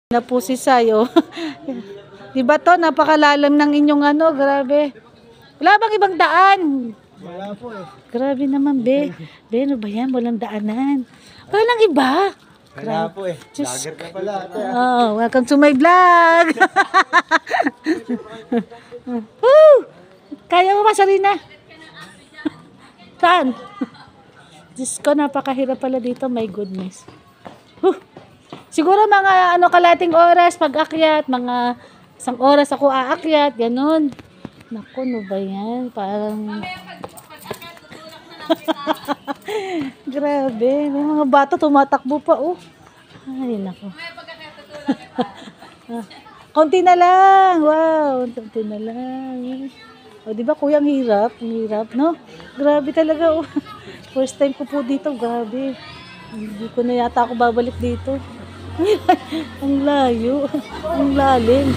Na po si Sayo. Di ba to, napakalalim ng inyong ano, grabe. Wala bang ibang daan? Wala po eh. Grabe naman, be. Be, ano ba yan? Walang daanan. Walang iba. Wala po eh. Diyos Lager ka pala ate. Oh, welcome to my vlog. Woo! Kaya mo ba, Sarina? Saan? Diyos ko, napakahirap pala dito. My goodness. Siguro mga kalating oras pag-akyat, mga 1 oras ako aakyat, ganun. Naku, no ba yan? Parang... Grabe, may mga bata tumatakbo pa, oh. Ay, naku. Konti na lang, wow, konti na lang. O, di ba kuya, ang hirap, no? Grabe talaga, oh. First time ko po dito, grabe. Hindi ko na yata ako babalik dito. Ang layo, ang lalim.